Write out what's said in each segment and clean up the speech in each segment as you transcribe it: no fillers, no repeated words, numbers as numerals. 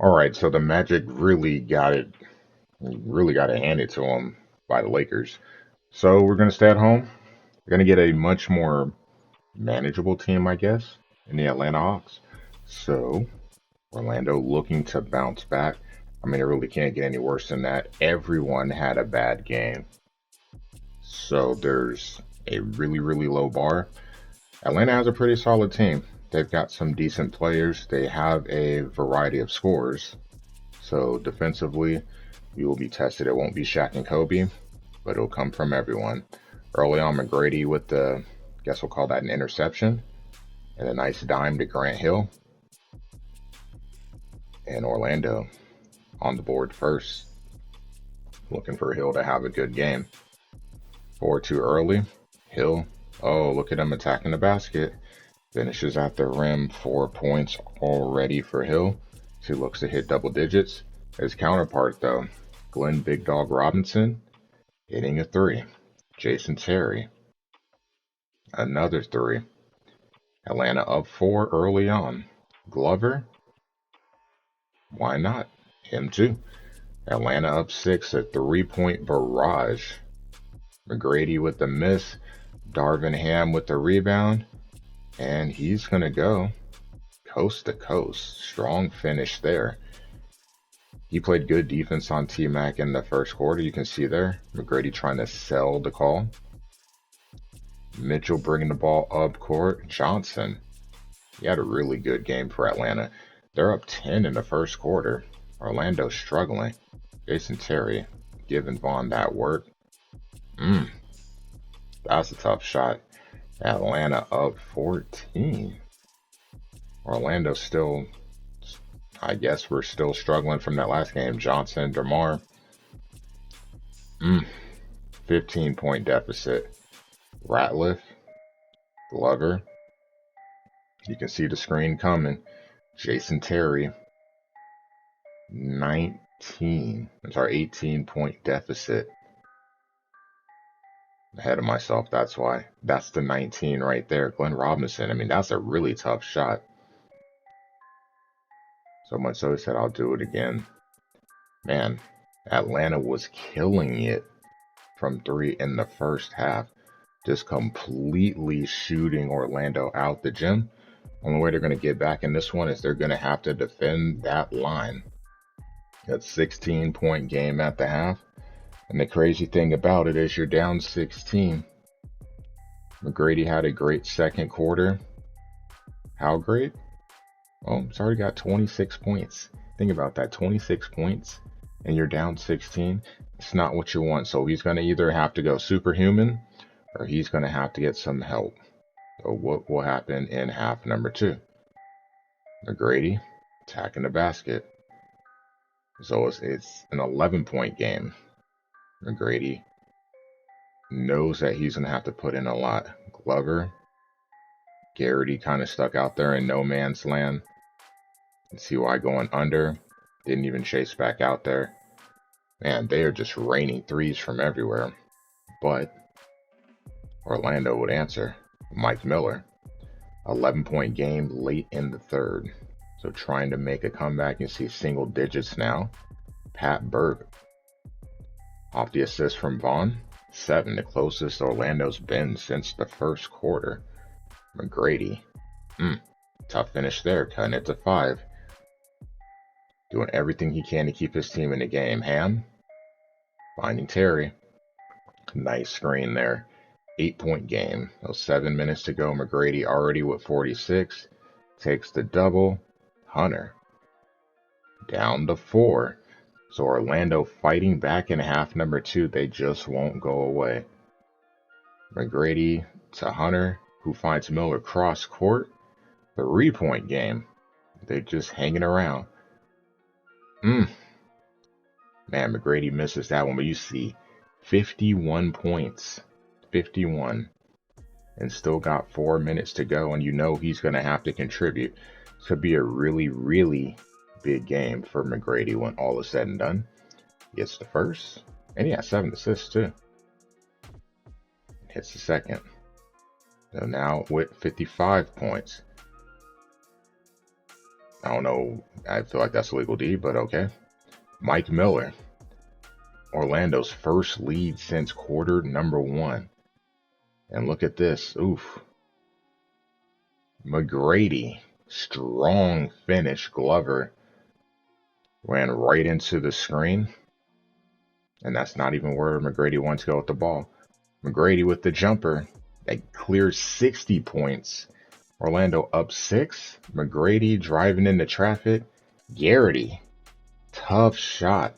All right, so the Magic really got it handed to them by the Lakers. So we're gonna stay at home. We're gonna get a much more manageable team, I guess, in the Atlanta Hawks. So Orlando looking to bounce back. I mean, it really can't get any worse than that. Everyone had a bad game, so there's a really low bar. Atlanta has a pretty solid team. They've got some decent players. They have a variety of scores. So defensively, we will be tested. It won't be Shaq and Kobe, but it'll come from everyone. Early on, McGrady with the, guess we'll call that an interception, and a nice dime to Grant Hill. And Orlando on the board first, looking for Hill to have a good game. 4 too early. Hill, oh, look at him attacking the basket. Finishes at the rim, 4 points already for Hill. He looks to hit double digits. His counterpart, though, Glenn Big Dog Robinson, hitting a three. Jason Terry, another three. Atlanta up four early on. Glover, why not? Him too. Atlanta up six, a 3-point barrage. McGrady with the miss. Darvin Ham with the rebound. And he's going to go coast to coast. Strong finish there. He played good defense on T-Mac in the first quarter. You can see there. McGrady trying to sell the call. Mitchell bringing the ball up court. Johnson. He had a really good game for Atlanta. They're up 10 in the first quarter. Orlando struggling. Jason Terry giving Vaughn that work. That's a tough shot. Atlanta up 14. Orlando still, I guess we're still struggling from that last game. Johnson, DeMar. 15-point deficit. Ratliff, Glover. You can see the screen coming. Jason Terry. 18-point deficit. Ahead of myself, that's why. That's the 19 right there. Glenn Robinson, I mean, that's a really tough shot. So much so he said, I'll do it again. Man, Atlanta was killing it from three in the first half. Just completely shooting Orlando out the gym. Only way they're going to get back in this one is they're going to have to defend that line. That 16-point game at the half. And the crazy thing about it is you're down 16. McGrady had a great second quarter. How great? Oh, he's already got 26 points. Think about that, 26 points, and you're down 16. It's not what you want. So he's going to either have to go superhuman or he's going to have to get some help. So what will happen in half number two? McGrady attacking the basket. So it's an 11-point game. McGrady knows that he's going to have to put in a lot. Glover, Garrity kind of stuck out there in no man's land. See why going under. Didn't even chase back out there. Man, they are just raining threes from everywhere. But Orlando would answer. Mike Miller, 11-point game late in the third. So trying to make a comeback. You see single digits now. Pat Burke, off the assist from Vaughn. 7, the closest Orlando's been since the first quarter. McGrady, tough finish there, cutting it to 5. Doing everything he can to keep his team in the game. Ham, finding Terry. Nice screen there. 8-point game. 7 minutes to go. McGrady already with 46. Takes the double. Hunter down to 4. So Orlando fighting back in half number 2. They just won't go away. McGrady to Hunter, who finds Miller cross court. 3-point game. They're just hanging around. Man, McGrady misses that one, but you see 51 points. 51. And still got 4 minutes to go, and you know he's going to have to contribute. This could be a really big game for McGrady when all is said and done. He gets the first, and he has 7 assists too. Hits the second. So now with 55 points. I don't know. I feel like that's a legal D, but okay. Mike Miller, Orlando's first lead since quarter number 1. And look at this. Oof. McGrady, strong finish. Glover ran right into the screen. And that's not even where McGrady wants to go with the ball. McGrady with the jumper. That clears 60 points. Orlando up 6. McGrady driving into traffic. Garrity, tough shot.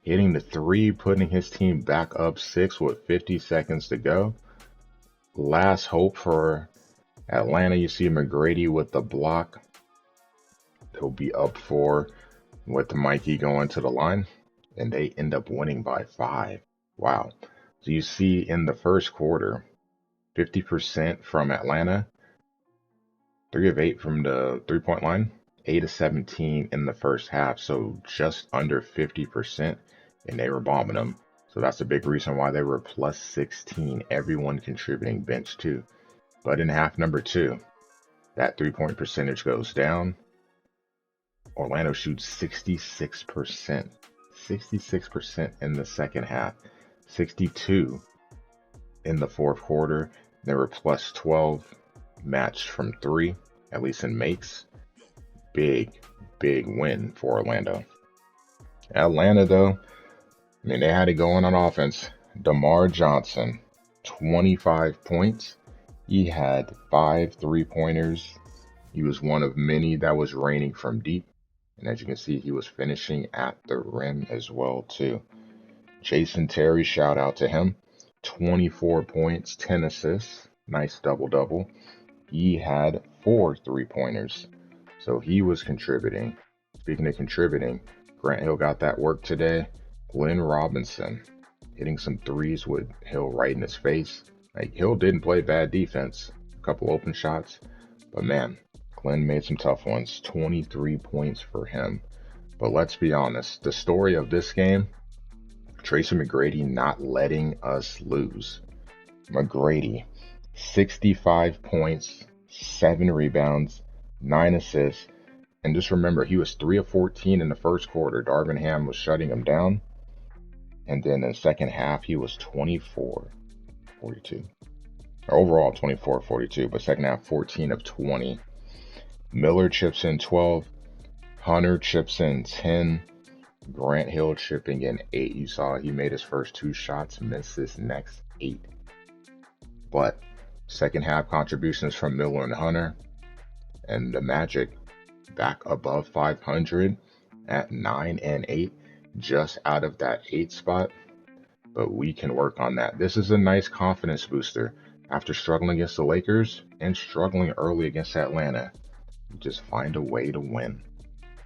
Hitting the 3, putting his team back up 6 with 50 seconds to go. Last hope for Atlanta. You see McGrady with the block. He'll be up 4 with Mikey going to the line. And they end up winning by 5. Wow. So you see in the first quarter, 50% from Atlanta, 3 of 8 from the 3-point line, 8 of 17 in the first half. So just under 50%, and they were bombing them. So that's a big reason why they were plus 16, everyone contributing bench too. But in half number 2, that 3-point percentage goes down. Orlando shoots 66%. 66% in the second half. 62 in the fourth quarter. They were plus 12 matched from 3, at least in makes. Big win for Orlando. Atlanta, though, I mean, they had it going on offense. DeMar Johnson, 25 points. He had 5 3-pointers. He was one of many that was raining from deep. And as you can see, he was finishing at the rim as well, too. Jason Terry, shout out to him. 24 points, 10 assists. Nice double-double. He had 4 3-pointers. So he was contributing. Speaking of contributing, Grant Hill got that work today. Glenn Robinson hitting some 3s with Hill right in his face. Like, Hill didn't play bad defense. A couple open shots. But man, Glenn made some tough ones. 23 points for him. But let's be honest. The story of this game, Tracy McGrady not letting us lose. McGrady, 65 points, 7 rebounds, 9 assists. And just remember, he was 3 of 14 in the first quarter. Darvin Ham was shutting him down. And then in the second half, he was 24, 42. Or overall, 24, 42. But second half, 14 of 20. Miller chips in 12. Hunter chips in 10. Grant Hill chipping in 8. You saw he made his first 2 shots, missed his next 8. But second half contributions from Miller and Hunter. And the Magic back above 500 at 9 and 8, just out of that 8 spot. But we can work on that. This is a nice confidence booster. After struggling against the Lakers and struggling early against Atlanta, you just find a way to win.